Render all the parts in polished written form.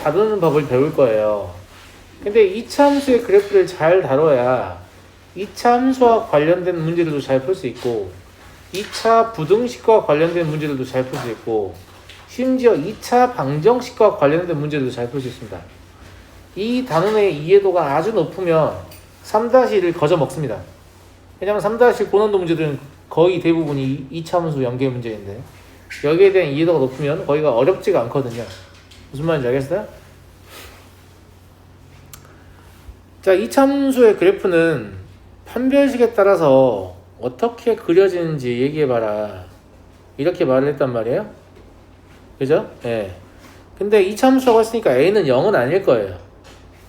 다루는 법을 배울 거예요. 근데 2차 함수의 그래프를 잘 다뤄야 2차 함수와 관련된 문제들도 잘 풀 수 있고 2차 부등식과 관련된 문제들도 잘 풀 수 있고 심지어 2차 방정식과 관련된 문제들도 잘 풀 수 있습니다. 이 단원의 이해도가 아주 높으면 3-1을 거저 먹습니다. 왜냐하면 3-1 고난도 문제들은 거의 대부분이 2차 함수 연계 문제인데 여기에 대한 이해도가 높으면 거기가 어렵지가 않거든요. 무슨 말인지 알겠어요? 자, 2차 함수의 그래프는 판별식에 따라서 어떻게 그려지는지 얘기해봐라. 이렇게 말을 했단 말이에요. 그죠? 예. 근데 2차 함수라고 했으니까 a는 0은 아닐 거예요.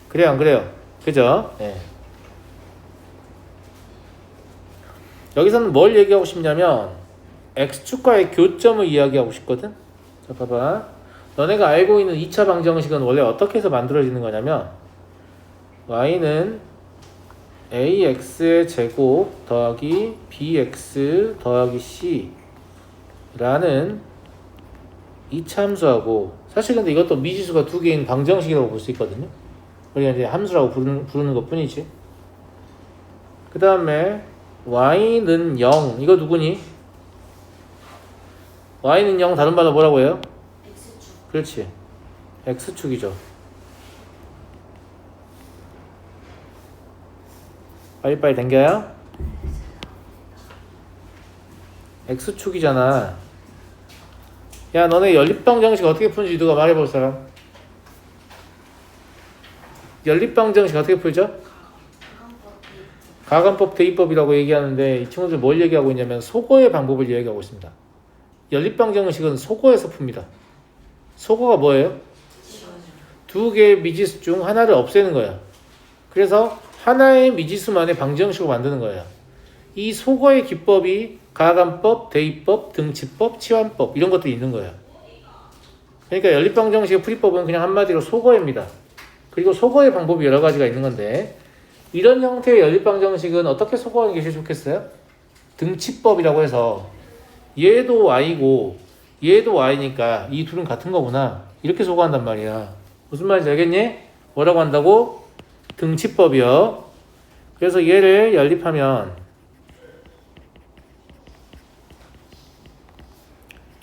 그래요, 안 그래요? 그죠? 예. 여기서는 뭘 얘기하고 싶냐면 x축과의 교점을 이야기하고 싶거든? 자, 봐봐. 너네가 알고 있는 2차 방정식은 원래 어떻게 해서 만들어지는 거냐면 y는 ax의 제곱 더하기 bx 더하기 c 라는 2차 함수하고 사실 근데 이것도 미지수가 두 개인 방정식이라고 볼 수 있거든요. 우리가 이제 함수라고 부르는 것 뿐이지. 그 다음에 y는 0 이거 누구니? y는 0 다른 말로 뭐라고 해요? X축. 그렇지. x축이죠. 빨리빨리 당겨요. x축이잖아. 야, 너네 연립방정식 어떻게 푸는지 누가 말해볼 사람? 연립방정식 어떻게 풀죠? 가관법, 대입법이라고 얘기하는데 이 친구들 뭘 얘기하고 있냐면 소거의 방법을 얘기하고 있습니다. 연립방정식은 소거에서 풉니다. 소거가 뭐예요? 두 개의 미지수 중 하나를 없애는 거예요. 그래서 하나의 미지수만의 방정식을 만드는 거예요. 이 소거의 기법이 가관법, 대입법, 등치법, 치환법 이런 것들이 있는 거예요. 그러니까 연립방정식의 풀이법은 그냥 한마디로 소거입니다. 그리고 소거의 방법이 여러 가지가 있는 건데 이런 형태의 연립방정식은 어떻게 소거하는 게 제일 좋겠어요? 등치법이라고 해서 얘도 y고 얘도 y니까 이 둘은 같은 거구나 이렇게 소거한단 말이야. 무슨 말인지 알겠니? 뭐라고 한다고? 등치법이요. 그래서 얘를 연립하면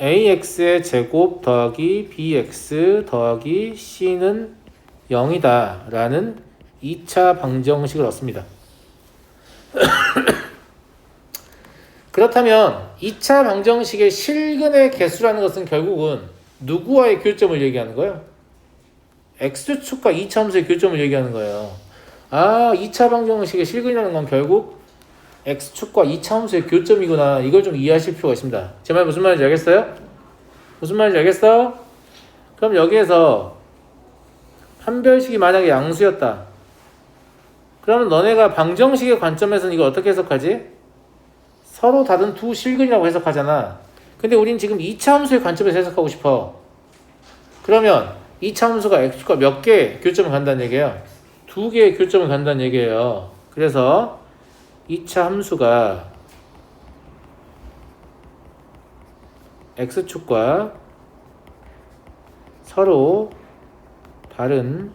ax의 제곱 더하기 bx 더하기 c는 0이다 라는 2차 방정식을 얻습니다. 그렇다면 2차 방정식의 실근의 개수라는 것은 결국은 누구와의 교점을 얘기하는 거예요? x축과 2차 함수의 교점을 얘기하는 거예요. 아, 2차 방정식의 실근이라는 건 결국 x축과 2차 함수의 교점이구나. 이걸 좀 이해하실 필요가 있습니다. 제 말 무슨 말인지 알겠어요? 무슨 말인지 알겠어? 그럼 여기에서 판별식이 만약에 양수였다. 그러면 너네가 방정식의 관점에서는 이거 어떻게 해석하지? 서로 다른 두 실근이라고 해석하잖아. 근데 우린 지금 2차 함수의 관점에서 해석하고 싶어. 그러면 2차 함수가 x축과 몇 개의 교점을 간다는 얘기예요? 두 개의 교점을 간다는 얘기예요. 그래서 2차 함수가 x축과 서로 다른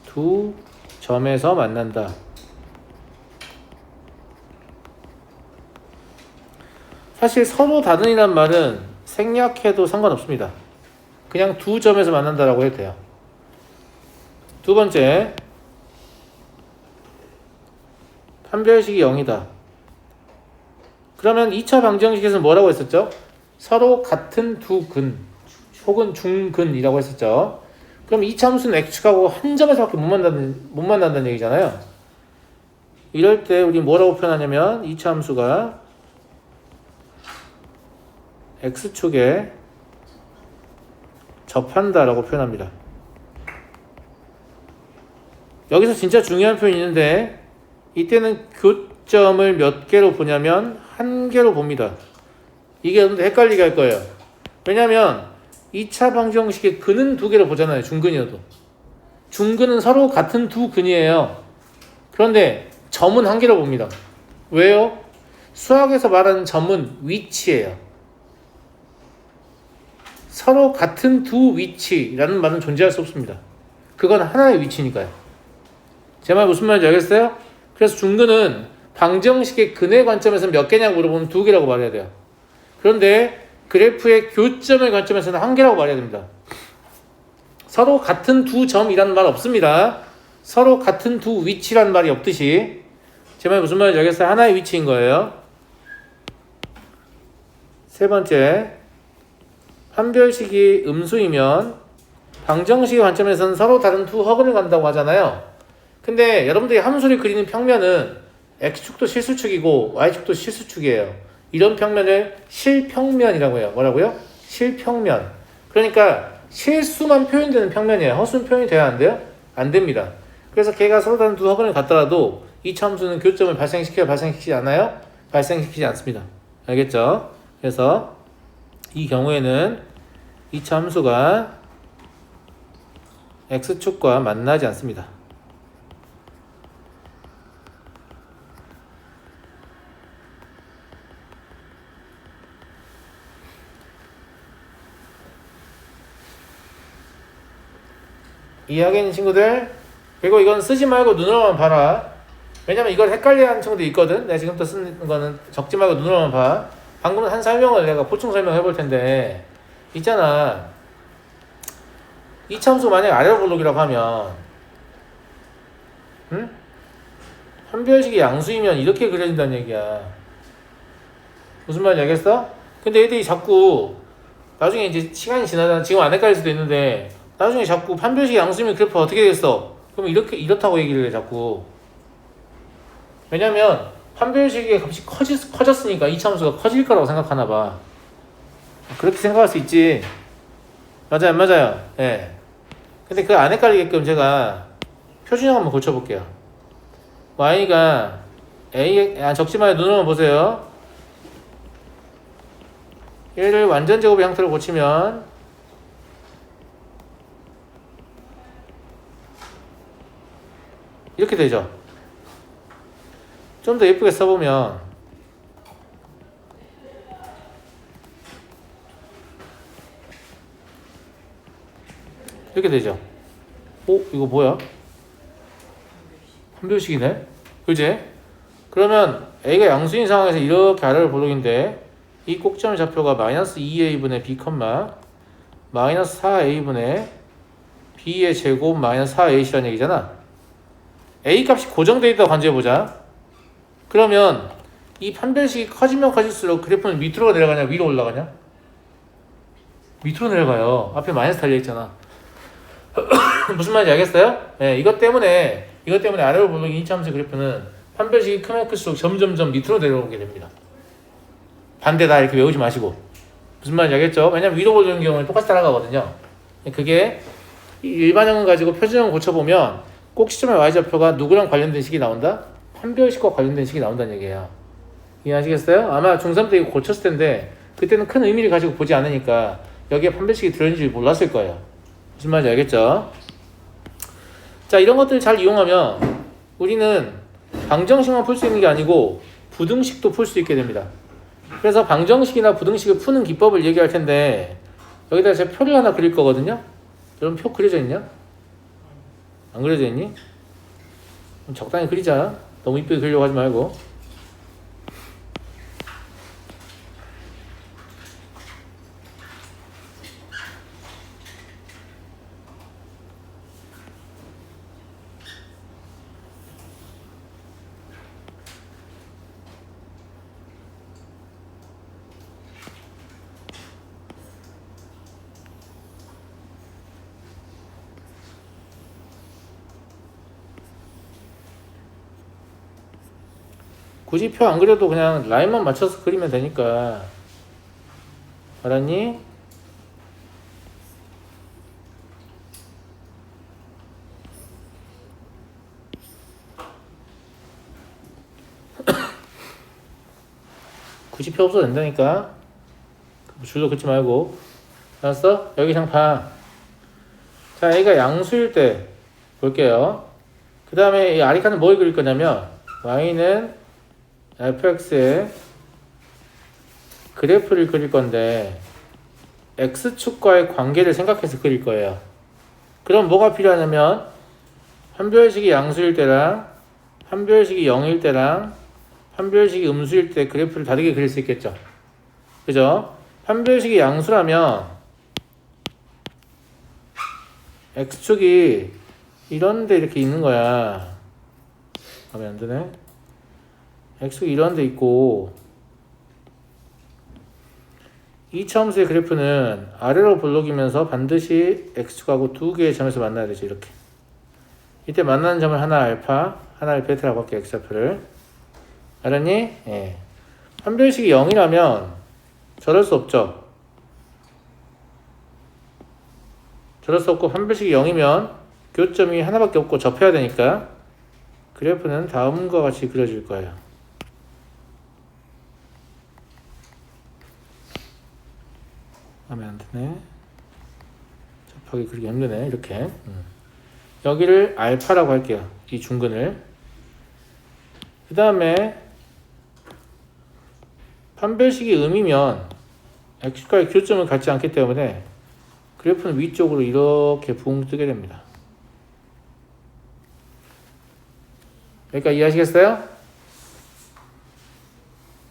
두 점에서 만난다. 사실 서로 다른이란 말은 생략해도 상관없습니다. 그냥 두 점에서 만난다라고 해도 돼요. 두 번째, 판별식이 0이다. 그러면 2차 방정식에서는 뭐라고 했었죠? 서로 같은 두 근 혹은 중근이라고 했었죠. 그럼 2차 함수는 x축하고 한 점에서밖에 못 만난다는 얘기잖아요. 이럴 때 우리 뭐라고 표현하냐면 2차 함수가 x축에 접한다라고 표현합니다. 여기서 진짜 중요한 표현이 있는데 이때는 교점을 몇 개로 보냐면 한 개로 봅니다. 이게 여러분들 헷갈리게 할 거예요. 왜냐면 2차 방정식의 근은 두 개로 보잖아요. 중근이어도. 중근은 서로 같은 두 근이에요. 그런데 점은 한 개로 봅니다. 왜요? 수학에서 말하는 점은 위치예요. 서로 같은 두 위치라는 말은 존재할 수 없습니다. 그건 하나의 위치니까요. 제 말 무슨 말인지 알겠어요? 그래서 중근은 방정식의 근의 관점에서 몇 개냐고 물어보면 2개라고 말해야 돼요. 그런데 그래프의 교점의 관점에서는 1개라고 말해야 됩니다. 서로 같은 두 점이라는 말 없습니다. 서로 같은 두 위치라는 말이 없듯이 제 말 무슨 말인지 알겠어요? 하나의 위치인 거예요. 세 번째, 판별식이 음수이면 방정식의 관점에서는 서로 다른 두 허근을 간다고 하잖아요. 근데 여러분들이 함수를 그리는 평면은 x축도 실수축이고 y축도 실수축이에요. 이런 평면을 실평면이라고 해요. 뭐라고요? 실평면. 그러니까 실수만 표현되는 평면이에요. 허수는 표현이 돼야 안 돼요? 안 됩니다. 그래서 걔가 서로 다른 두 허근을 갖더라도 이 함수는 교점을 발생시켜요? 발생시키지 않아요? 발생시키지 않습니다. 알겠죠? 그래서 이 경우에는 이 함수가 x축과 만나지 않습니다. 이해하겠니 친구들? 그리고 이건 쓰지 말고 눈으로만 봐라. 왜냐면 이걸 헷갈려하는 친구도 있거든. 내가 지금부터 쓰는 거는 적지 말고 눈으로만 봐. 방금 한 설명을 내가 보충 설명해 볼 텐데 있잖아. 이 참수 만약 아래로 볼록이라고 하면 응? 판별식이 양수이면 이렇게 그려진다는 얘기야. 무슨 말인지 알겠어? 근데 애들이 자꾸 나중에 이제 시간이 지나면 지금 안 헷갈릴 수도 있는데 나중에 자꾸 판별식이 양수이면 그래프가 어떻게 되겠어? 그럼 이렇다고 얘기를 해 자꾸. 왜냐면 판별식의 값이 커졌으니까 이 참수가 커질 거라고 생각하나 봐. 그렇게 생각할 수 있지. 맞아요, 안 맞아요? 예. 네. 근데 그 안 헷갈리게끔 제가 표준형 한번 고쳐볼게요. y가 적지 마요. 눈으로만 보세요. 1을 완전 제곱의 형태로 고치면 이렇게 되죠. 좀 더 예쁘게 써보면 이렇게 되죠. 오, 이거 뭐야? 판별식이네? 그지? 그러면 A가 양수인 상황에서 이렇게 아래로 볼록인데 이 꼭지점 좌표가 마이너스 2A분의 B, 마이너스 4A분의 B의 제곱 마이너스 4AC라는 얘기잖아. A 값이 고정되어 있다고 간주해보자. 그러면 이 판별식이 커지면 커질수록 그래프는 밑으로 내려가냐 위로 올라가냐? 밑으로 내려가요. 앞에 마이너스 달려있잖아. 무슨 말인지 알겠어요? 네, 이것 때문에 아래로 보면 이 함수의 그래프는 판별식이 크면 클수록 점점점 밑으로 내려오게 됩니다. 반대다 이렇게 외우지 마시고. 무슨 말인지 알겠죠? 왜냐면 위로 보는 경우는 똑같이 따라가거든요. 그게 일반형을 가지고 표준형을 고쳐보면 꼭 시점의 y좌표가 누구랑 관련된 식이 나온다? 판별식과 관련된 식이 나온다는 얘기예요. 이해하시겠어요? 아마 중3 때 이거 고쳤을 텐데 그때는 큰 의미를 가지고 보지 않으니까 여기에 판별식이 들어있는지 몰랐을 거예요. 무슨 말인지 알겠죠? 자, 이런 것들을 잘 이용하면 우리는 방정식만 풀 수 있는 게 아니고 부등식도 풀 수 있게 됩니다. 그래서 방정식이나 부등식을 푸는 기법을 얘기할 텐데 여기다 제가 표를 하나 그릴 거거든요. 여러분 표 그려져 있냐? 안 그려져 있니? 그럼 적당히 그리자. 너무 이쁘게 그리려고 하지 말고. 굳이 표 안 그려도 그냥 라인만 맞춰서 그리면 되니까. 알았니? 굳이 표 없어도 된다니까. 줄로 긋지 말고. 알았어? 여기 그냥 봐. 자, A가 양수일 때 볼게요. 그 다음에 이 아리카는 뭘 그릴 거냐면 Y는 fx의 그래프를 그릴 건데 x축과의 관계를 생각해서 그릴 거예요. 그럼 뭐가 필요하냐면 판별식이 양수일 때랑 판별식이 0일 때랑 판별식이 음수일 때 그래프를 다르게 그릴 수 있겠죠. 그죠? 판별식이 양수라면 x축이 이런데 이렇게 있는 거야. 가면 안 되네. x축이 이런데 있고 이 차함수의 그래프는 아래로 볼록이면서 반드시 x축하고 두 개의 점에서 만나야 되죠. 이렇게. 이때 만나는 점을 하나 알파, 하나를 베타라고 할게요. x좌표를. 알았니? 예. 판별식이 0이라면 저럴 수 없죠. 저럴 수 없고 판별식이 0이면 교점이 하나밖에 없고 접해야 되니까 그래프는 다음과 같이 그려질 거예요. 하면 안 되네. 접하기 그리기 힘드네. 이렇게. 여기를 알파라고 할게요. 이 중근을. 그 다음에 판별식이 음이면 x과의 교점을 갖지 않기 때문에 그래프는 위쪽으로 이렇게 붕 뜨게 됩니다. 여기까지 이해하시겠어요?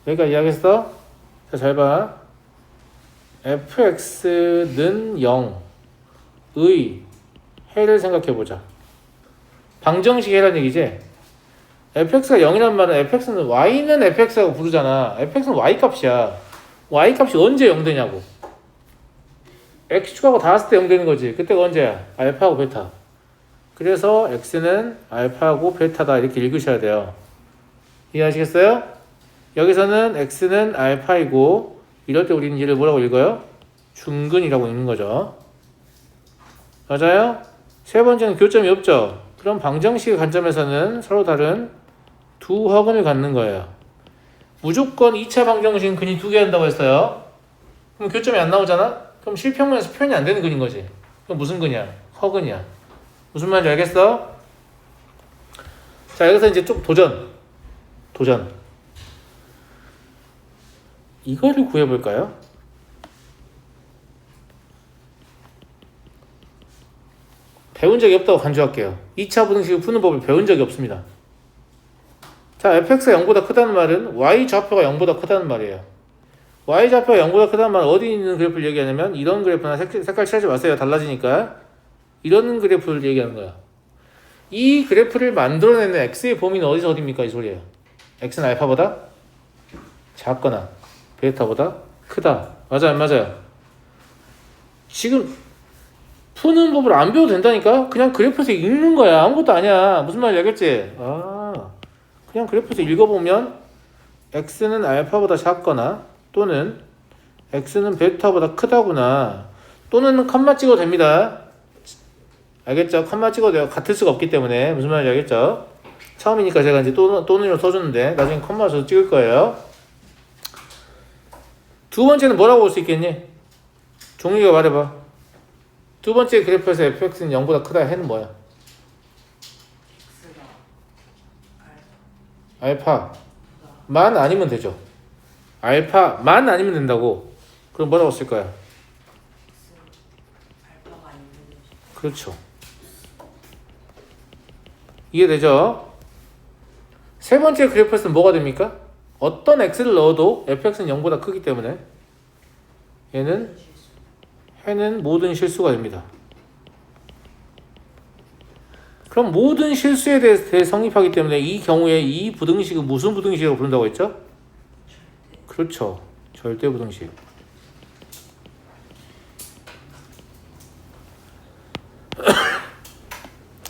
여기까지 이해하겠어? 자, 잘 봐. fx는 0의 해를 생각해보자. 방정식 해라는 얘기지? fx가 0이란 말은 fx는 y는 fx라고 부르잖아. fx는 y 값이야. y 값이 언제 0 되냐고. x축하고 닿았을 때 0 되는 거지. 그때가 언제야? 알파하고 베타. 그래서 x는 알파하고 베타다 이렇게 읽으셔야 돼요. 이해하시겠어요? 여기서는 x는 알파이고 이럴 때 우리는 얘를 뭐라고 읽어요? 중근이라고 읽는 거죠. 맞아요? 세 번째는 교점이 없죠. 그럼 방정식의 관점에서는 서로 다른 두 화근을 갖는 거예요. 무조건 2차 방정식은 근이 두 개 한다고 했어요. 그럼 교점이 안 나오잖아? 그럼 실평면에서 표현이 안 되는 근인 거지. 그럼 무슨 근이야? 허근이야. 무슨 말인지 알겠어? 자, 여기서 이제 좀 도전. 이거를 구해볼까요? 배운 적이 없다고 간주할게요. 2차 부등식을 푸는 법을 배운 적이 없습니다. 자, fx가 0보다 크다는 말은 y좌표가 0보다 크다는 말이에요. y좌표가 0보다 크다는 말은 어디 있는 그래프를 얘기하냐면 이런 그래프나 색깔 칠하지 마세요. 달라지니까. 이런 그래프를 얘기하는 거야. 이 그래프를 만들어내는 x의 범위는 어디서 어디입니까? 이 소리예요. x는 알파보다 작거나 베타보다 크다. 맞아요, 안 맞아요? 지금 푸는 법을 안 배워도 된다니까? 그냥 그래프에서 읽는 거야. 아무것도 아니야. 무슨 말인지 알겠지? 그냥 그래프에서 읽어보면 x는 알파보다 작거나 또는 x는 베타보다 크다구나. 또는 컴마 찍어도 됩니다. 알겠죠? 컴마 찍어도 돼요. 같을 수가 없기 때문에. 무슨 말인지 알겠죠? 처음이니까 제가 이제 또는으로 써줬는데 나중에 컴마 써서 찍을 거예요. 두 번째는 뭐라고 볼 수 있겠니? 종이가 말해봐. 두 번째 그래프에서 fx는 0보다 크다 해는 뭐야? 알파만 아니면 되죠. 알파만 아니면 된다고. 그럼 뭐라고 쓸 거야? 그렇죠. 이해되죠? 세 번째 그래프에서는 뭐가 됩니까? 어떤 x를 넣어도 fx는 0보다 크기 때문에 해는 모든 실수가 됩니다. 그럼 모든 실수에 대해 성립하기 때문에 이 경우에 이 부등식은 무슨 부등식이라고 부른다고 했죠? 그렇죠. 절대 부등식.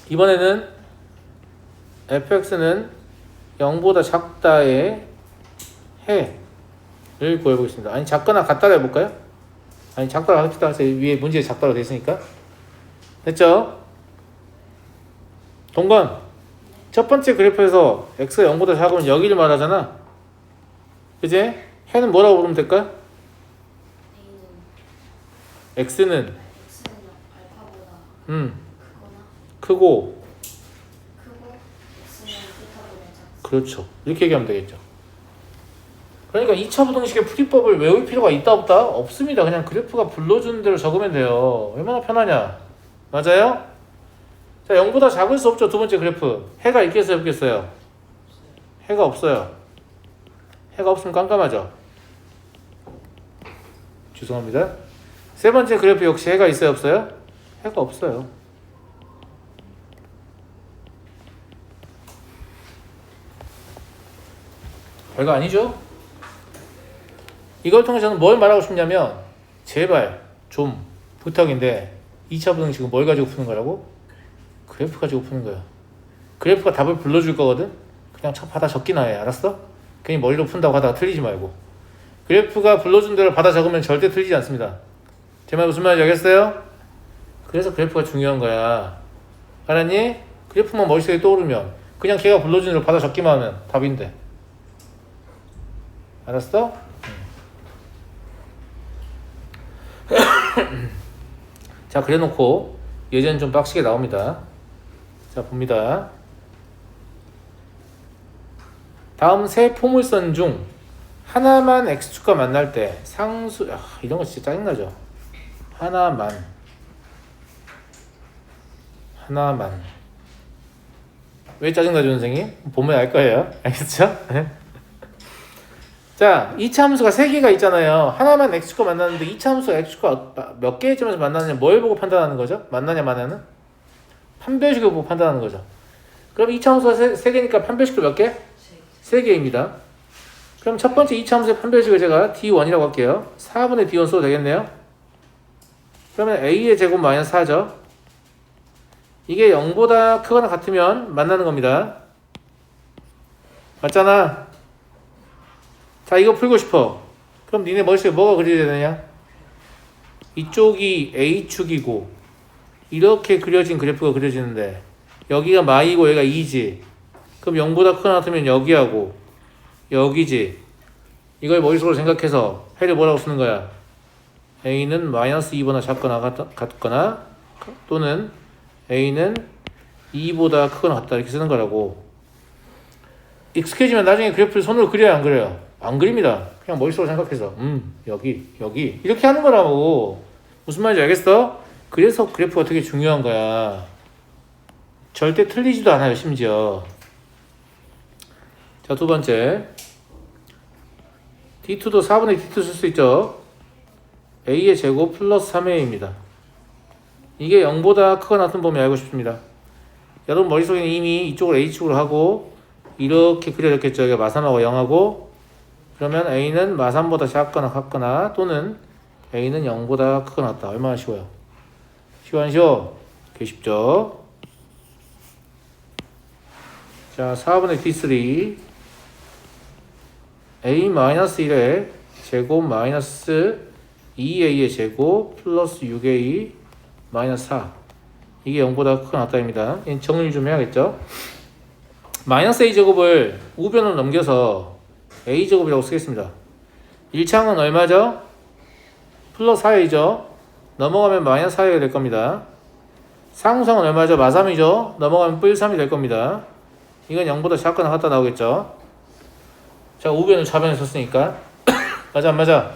이번에는 fx는 0보다 작다의 해를 구해보겠습니다. 아니 작거나 같다로 해볼까요? 아니 작다로 합시다. 위에 문제에 작다로 되어 있으니까. 됐죠? 동건 첫 번째 그래프에서 x가 0보다 작으면 여기를 말하잖아. 그치? 해는 뭐라고 부르면 될까? x는 크고 그렇죠. 이렇게 얘기하면 되겠죠. 그러니까 2차 부등식의 풀이법을 외울 필요가 있다 없다? 없습니다. 그냥 그래프가 불러주는 대로 적으면 돼요. 얼마나 편하냐. 맞아요? 자, 0보다 작을 수 없죠. 두 번째 그래프. 해가 있겠어요 없겠어요? 해가 없어요. 해가 없으면 깜깜하죠. 죄송합니다. 세 번째 그래프 역시 해가 있어요 없어요? 해가 없어요. 별거 아니죠? 이걸 통해서 저는 뭘 말하고 싶냐면 제발 좀 부탁인데 2차 부등식은 뭘 가지고 푸는 거라고? 그래프 가지고 푸는 거야. 그래프가 답을 불러줄 거거든? 그냥 받아 적기나 해. 알았어? 괜히 머리로 푼다고 하다가 틀리지 말고. 그래프가 불러준 대로 받아 적으면 절대 틀리지 않습니다. 제 말 무슨 말인지 알겠어요? 그래서 그래프가 중요한 거야. 알았니? 그래프만 머릿속에 떠오르면 그냥 걔가 불러준 대로 받아 적기만 하면 답인데. 알았어? 자, 그래놓고 예제는 좀 빡시게 나옵니다. 자, 봅니다. 다음 세 포물선 중 하나만 x축과 만날 때 상수, 이런 거 진짜 짜증나죠? 하나만 왜 짜증나죠 선생님? 보면 알 거예요. 알겠죠? 자, 2차 함수가 3개가 있잖아요. 하나만 x축과 만났는데 2차 함수가 x축과 몇 개의 점에서 만나느냐 뭘 보고 판단하는 거죠? 만나냐 마냐는? 판별식을 보고 판단하는 거죠. 그럼 2차 함수가 3개니까 판별식도 몇 개? 3개입니다. 그럼 첫 번째 2차 함수의 판별식을 제가 d1이라고 할게요. 4분의 d1 써도 되겠네요. 그러면 a의 제곱 마이너스 4죠. 이게 0보다 크거나 같으면 만나는 겁니다. 맞잖아. 자, 이거 풀고 싶어. 그럼 니네 머릿속에 뭐가 그려야 되느냐? 이쪽이 A축이고 이렇게 그려진 그래프가 그려지는데 여기가 마이고 여기가 2지. 그럼 0보다 크거나 같으면 여기하고 여기지. 이걸 머릿속으로 생각해서 해를 뭐라고 쓰는 거야? A는 마이너스 2보다 작거나 같거나 또는 A는 2보다 크거나 같다 이렇게 쓰는 거라고. 익숙해지면 나중에 그래프를 손으로 그려야 안 그려요? 안 그립니다. 그냥 머릿속으로 생각해서 여기 이렇게 하는 거라고. 무슨 말인지 알겠어? 그래서 그래프가 되게 중요한 거야. 절대 틀리지도 않아요. 심지어. 자, 두 번째 D2도 4분의 D2 쓸 수 있죠. A의 제곱 플러스 3A입니다. 이게 0보다 크거나 같은 범위 알고 싶습니다. 여러분 머릿속에는 이미 이쪽을 A축으로 하고 이렇게 그려졌겠죠. 여기가 마삼하고 0하고 그러면 A는 마3보다 작거나 같거나 또는 A는 0보다 크거나 같다. 얼마나 쉬워요? 쉬워 안 쉬워? 되게 쉽죠? 자, 4분의 D3 A-1의 제곱 마이너스 2A의 제곱 플러스 6A 마이너스 4 이게 0보다 크거나 같다입니다. 정리 좀 해야겠죠? 마이너스 A제곱을 우변으로 넘겨서 A제곱이라고 쓰겠습니다. 1창은 얼마죠? 플러스 4A죠. 넘어가면 마이너스 4A가 될 겁니다. 상수항은 얼마죠? 마3이죠. 넘어가면 뿔3이 될 겁니다. 이건 0보다 작거나 같다 나오겠죠. 자, 우변을 좌변에 썼으니까 맞아 안 맞아?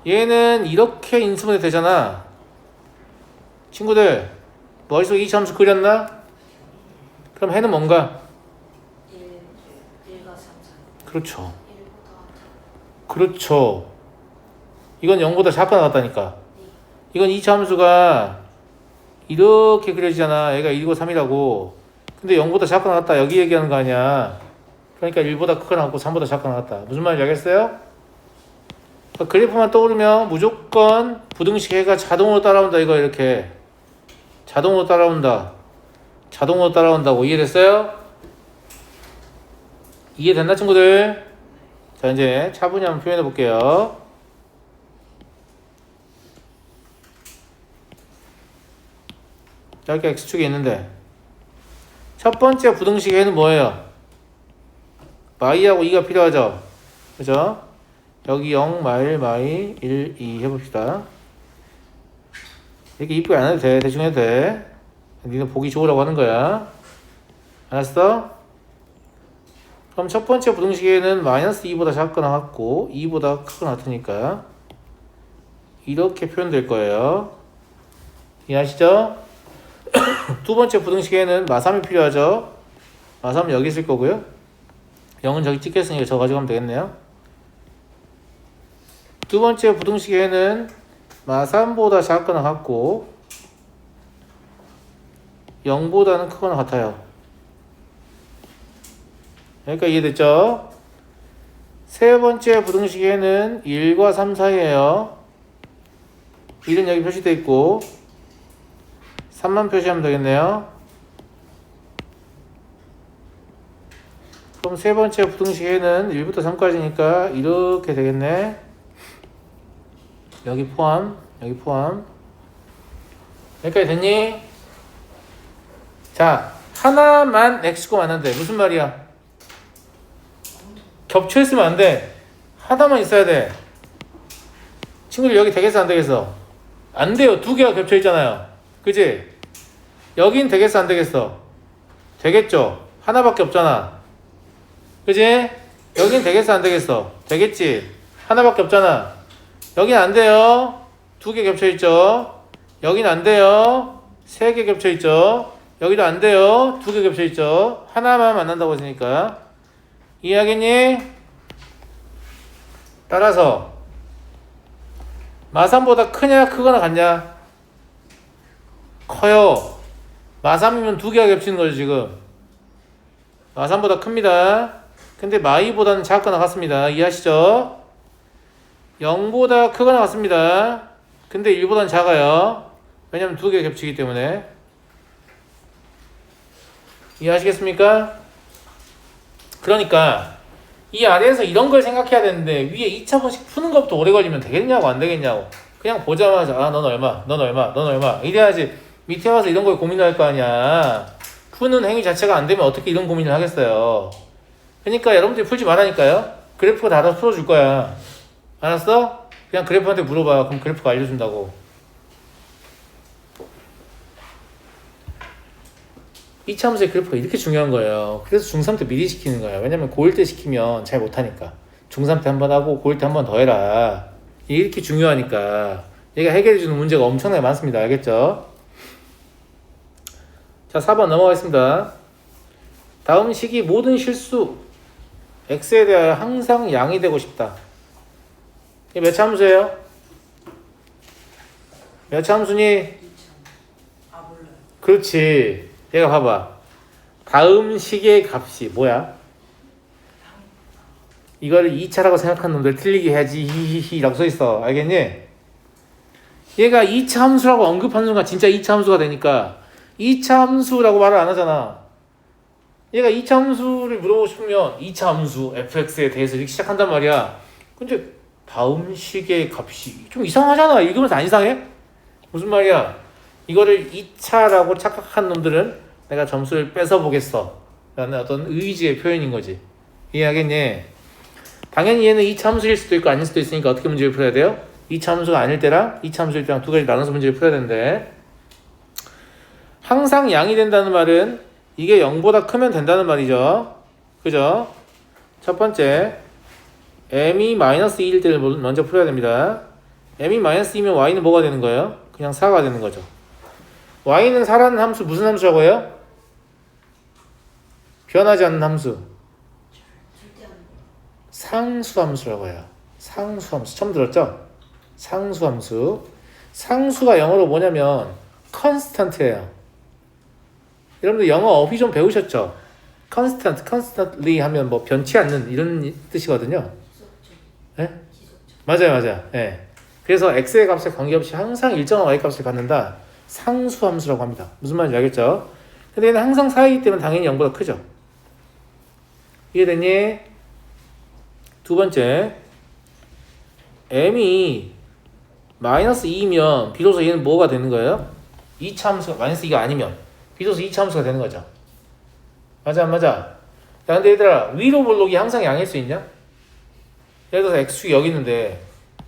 얘는 이렇게 인수분해 되잖아. 친구들 머릿속에 이 함수 그렸나? 그럼 해는 뭔가? 1과 3, 4 그렇죠. 그렇죠. 이건 0보다 작거나 같다니까. 이건 2차 함수가 이렇게 그려지잖아. 얘가 1고 3이라고. 근데 0보다 작거나 같다. 여기 얘기하는 거 아니야. 그러니까 1보다 크거나 같고 3보다 작거나 같다. 무슨 말인지 알겠어요? 그러니까 그래프만 떠오르면 무조건 부등식 해가 자동으로 따라온다. 이거 이렇게. 자동으로 따라온다. 자동으로 따라온다고. 이해됐어요? 이해됐나 친구들? 자, 이제 차분히 한번 표현해 볼게요. 자, 이렇게 X축이 있는데 첫 번째 부등식의 해는 뭐예요? 마이하고 2가 필요하죠? 그죠? 여기 0, 마이, 1, 2 해봅시다. 이렇게 이쁘게 안 해도 돼. 대충 해도 돼. 니는 보기 좋으라고 하는 거야. 알았어? 그럼 첫 번째 부등식에는 마이너스 2보다 작거나 같고 2보다 크거나 같으니까 이렇게 표현될 거예요. 이해하시죠? 두 번째 부등식에는 마3이 필요하죠. 마3은 여기 있을 거고요. 0은 저기 찍혔으니까 저 가져가면 되겠네요. 두 번째 부등식에는 마3보다 작거나 같고 0보다는 크거나 같아요. 그러니까 이해됐죠? 세 번째 부등식에는 1과 3 사이에요. 1은 여기 표시되어 있고 3만 표시하면 되겠네요. 그럼 세 번째 부등식에는 1부터 3까지니까 이렇게 되겠네. 여기 포함, 여기 포함. 여기까지 됐니? 자, 하나만 x가 많은데 무슨 말이야? 겹쳐있으면 안 돼. 하나만 있어야 돼. 친구들 여기 되겠어 안 되겠어? 안 돼요. 두 개가 겹쳐있잖아요. 그치? 여긴 되겠어 안 되겠어? 되겠죠? 하나밖에 없잖아. 그치? 여긴 되겠어 안 되겠어? 되겠지? 하나밖에 없잖아. 여긴 안 돼요. 두 개 겹쳐있죠? 여긴 안 돼요. 세 개 겹쳐있죠? 여기도 안 돼요. 두 개 겹쳐있죠? 하나만 만난다고 했으니까. 이해하겠니? 따라서 마3보다 크냐 크거나 같냐? 커요. 마3이면 두 개가 겹치는 거죠 지금. 마3보다 큽니다. 근데 마2보다는 작거나 같습니다. 이해하시죠? 0보다 크거나 같습니다. 근데 1보다는 작아요. 왜냐면 두 개 겹치기 때문에. 이해하시겠습니까? 그러니까 이 아래에서 이런 걸 생각해야 되는데 위에 2차분식 푸는 것부터 오래 걸리면 되겠냐고 안 되겠냐고. 그냥 보자마자 아 넌 얼마 넌 얼마 넌 얼마 이래야지 밑에 와서 이런 걸 고민할 거 아니야. 푸는 행위 자체가 안 되면 어떻게 이런 고민을 하겠어요. 그러니까 여러분들이 풀지 말라니까요. 그래프가 다 풀어줄 거야. 알았어? 그냥 그래프한테 물어봐. 그럼 그래프가 알려준다고. 2차 함수의 그래프가 이렇게 중요한 거예요. 그래서 중3 때 미리 시키는 거예요. 왜냐면 고1 때 시키면 잘 못하니까. 중3 때 한 번 하고 고1 때 한 번 더 해라. 이렇게 중요하니까. 얘가 해결해주는 문제가 엄청나게 많습니다. 알겠죠? 자, 4번 넘어가겠습니다. 다음 식이 모든 실수 x에 대하여 항상 양이 되고 싶다. 이게 몇 차 함수예요? 몇 차 함수니? 아 몰라요. 그렇지. 얘가 봐봐. 다음 식의 값이 뭐야? 이걸 2차라고 생각하는 놈들 틀리게 해야지 히히히 라고 써있어. 알겠니? 얘가 2차 함수라고 언급한 순간 진짜 2차 함수가 되니까 2차 함수라고 말을 안 하잖아. 얘가 2차 함수를 물어보고 싶으면 2차 함수 fx에 대해서 이렇게 시작한단 말이야. 근데 다음 식의 값이 좀 이상하잖아. 읽으면서 안 이상해? 무슨 말이야? 이거를 2차라고 착각한 놈들은 내가 점수를 뺏어 보겠어 라는 어떤 의지의 표현인 거지. 이해하겠니? 당연히 얘는 2차 함수일 수도 있고 아닐 수도 있으니까 어떻게 문제를 풀어야 돼요? 2차 함수가 아닐 때랑 2차 함수일 때랑 두 가지 나눠서 문제를 풀어야 되는데, 항상 양이 된다는 말은 이게 0보다 크면 된다는 말이죠. 그죠? 첫 번째 m이 -2일 때를 먼저 풀어야 됩니다. m이 -2면 y는 뭐가 되는 거예요? 그냥 4가 되는 거죠. y는 4라는 함수 무슨 함수라고 해요? 변하지 않는 함수. 상수함수라고 해요. 상수함수. 처음 들었죠? 상수함수. 상수가 영어로 뭐냐면 constant예요. 여러분들 영어 어휘 좀 배우셨죠? constant, constantly 하면 뭐 변치 않는 이런 뜻이거든요. 네? 맞아요, 맞아요. 네. 그래서 x의 값에 관계없이 항상 일정한 y 값을 갖는다. 상수함수라고 합니다. 무슨 말인지 알겠죠? 근데 얘는 항상 4이기 때문에 당연히 0보다 크죠. 이해됐니? 두 번째, m이 -2면 비로소 얘는 뭐가 되는 거예요? 2차 함수가 -2가 아니면 비로소 2차 함수가 되는 거죠. 맞아 안 맞아? 야, 근데 얘들아, 위로 볼록이 항상 양일 수 있냐? 예를 들어서 x축이 여기 있는데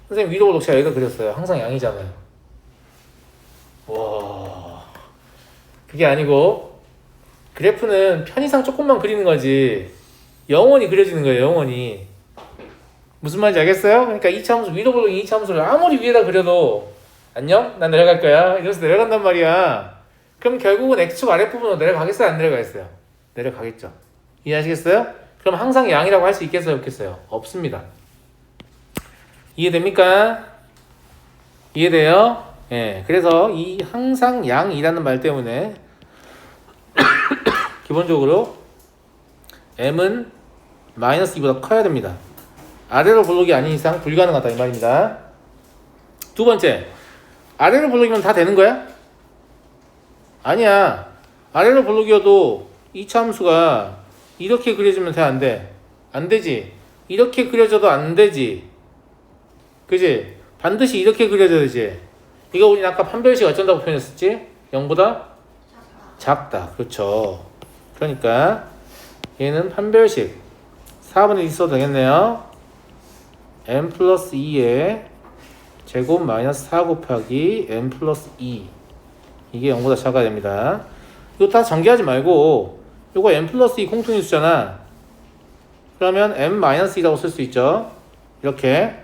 선생님 위로 볼록 제가 여기다 그렸어요. 항상 양이잖아요. 와, 그게 아니고 그래프는 편의상 조금만 그리는 거지 영원히 그려지는 거예요. 영원히. 무슨 말인지 알겠어요? 그러니까 이차함수 위로 볼록인 이차함수를 아무리 위에다 그려도 안녕? 난 내려갈 거야. 이래서 내려간단 말이야. 그럼 결국은 x축 아랫부분으로 내려가겠어요? 안 내려가겠어요? 내려가겠죠. 이해하시겠어요? 그럼 항상 양이라고 할 수 있겠어요? 없겠어요? 없습니다. 이해됩니까? 이해돼요? 예. 그래서 이 항상 양이라는 말 때문에 기본적으로 m은 마이너스 2보다 커야 됩니다. 아래로 볼록이 아닌 이상 불가능하다 이 말입니다. 두 번째, 아래로 볼록이면 다 되는 거야? 아니야. 아래로 볼록이어도 이차함수가 이렇게 그려지면 돼, 안 돼? 안 되지. 이렇게 그려져도 안 되지. 그지? 반드시 이렇게 그려져야 되지. 이거 우리 아까 판별식 어쩐다고 표현했었지? 0보다 작다. 그렇죠. 그러니까 얘는 판별식 4분의 1 있어도 되겠네요. m 플러스 2의 제곱 마이너스 4 곱하기 m 플러스 2 이게 0보다 작아야 됩니다. 이거 다 전개하지 말고 이거 m 플러스 2 공통인 수잖아. 그러면 m 마이너스 2라고 쓸 수 있죠. 이렇게.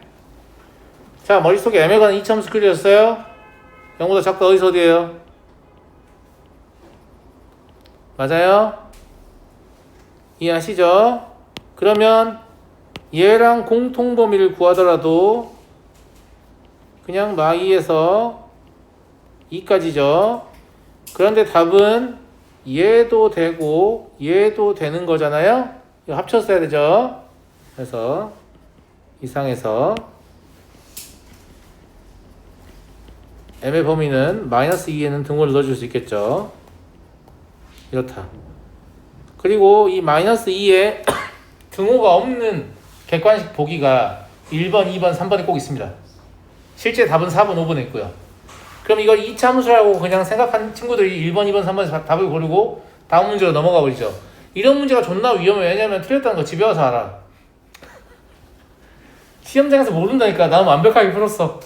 자, 머릿속에 m에 관한 이차함수 그려졌어요? 0보다 작다 어디서 어디에요? 맞아요? 이해하시죠? 그러면 얘랑 공통범위를 구하더라도 그냥 마이에서 2까지죠. 그런데 답은 얘도 되고 얘도 되는 거잖아요. 이거 합쳤어야 되죠. 그래서 이상해서 m의 범위는 마이너스 2에는 등호를 넣어줄 수 있겠죠. 이렇다. 그리고 이 마이너스 2에 등호가 없는 객관식 보기가 1번, 2번, 3번에 꼭 있습니다. 실제 답은 4번, 5번에 있고요. 그럼 이걸 이차함수라고 그냥 생각한 친구들이 1번, 2번, 3번에서 답을 고르고 다음 문제로 넘어가 버리죠. 이런 문제가 존나 위험해. 왜냐면 틀렸다는 거 집에 와서 알아. 시험장에서 모른다니까. 나는 완벽하게 풀었어.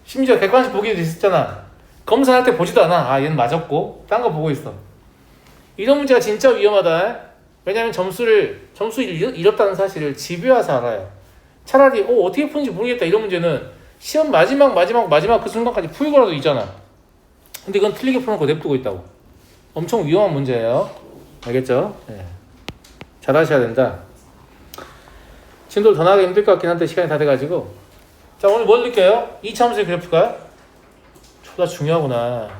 심지어 객관식 보기도 있었잖아. 검사할 때 보지도 않아. 아, 얘는 맞았고 딴 거 보고 있어. 이런 문제가 진짜 위험하다. 왜냐면 점수 잃었다는 사실을 집에 와서 알아요. 차라리 어떻게 푸는지 모르겠다 이런 문제는 시험 마지막 그 순간까지 풀고라도 있잖아. 근데 이건 틀리게 풀어놓고 냅두고 있다고. 엄청 위험한 문제예요. 알겠죠? 네. 잘 하셔야 된다. 진도를 더 나가기 힘들 것 같긴 한데 시간이 다 돼가지고. 자, 오늘 뭘 느껴요? 이차함수의 그래프가 존나 중요하구나.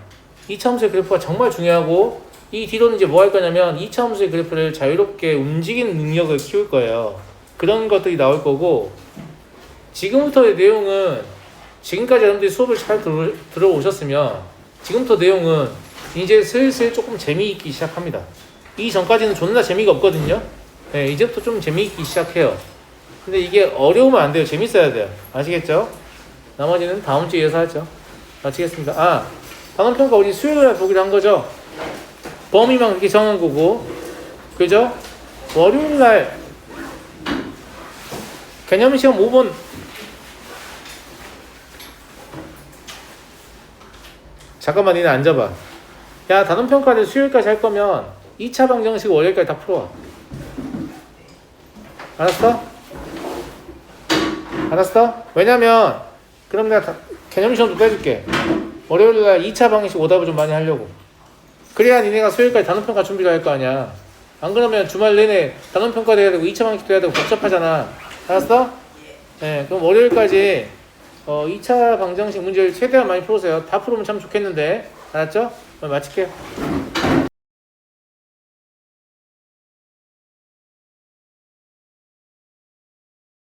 이차함수의 그래프가 정말 중요하고 이 뒤로는 이제 뭐 할 거냐면 이차함수의 그래프를 자유롭게 움직이는 능력을 키울 거예요. 그런 것들이 나올 거고, 지금부터의 내용은 지금까지 여러분들이 수업을 잘 들어오셨으면 지금부터 내용은 이제 슬슬 조금 재미있기 시작합니다. 이 전까지는 존나 재미가 없거든요. 네, 이제부터 좀 재미있기 시작해요. 근데 이게 어려우면 안 돼요. 재밌어야 돼요. 아시겠죠? 나머지는 다음 주에 이어서 하죠. 마치겠습니다. 아, 단원평가 우리 수요일에 보기로 한 거죠? 범위만 그렇게 정한 거고, 그죠? 월요일날 개념시험 5번 잠깐만 니네 앉아봐. 야, 단원평가를 수요일까지 할 거면 2차 방정식 월요일까지 다 풀어와. 알았어? 알았어? 왜냐면 그럼 내가 개념시험도 빼줄게. 월요일날 2차 방정식 오답을 좀 많이 하려고. 그래야 니네가 수요일까지 단원평가 준비를 할 거 아니야. 안 그러면 주말 내내 단원평가도 해야 되고 2차 방정식도 해야 되고 복잡하잖아. 알았어? 네, 그럼 월요일까지 2차 방정식 문제를 최대한 많이 풀으세요. 다 풀으면 참 좋겠는데. 알았죠? 마칠게요.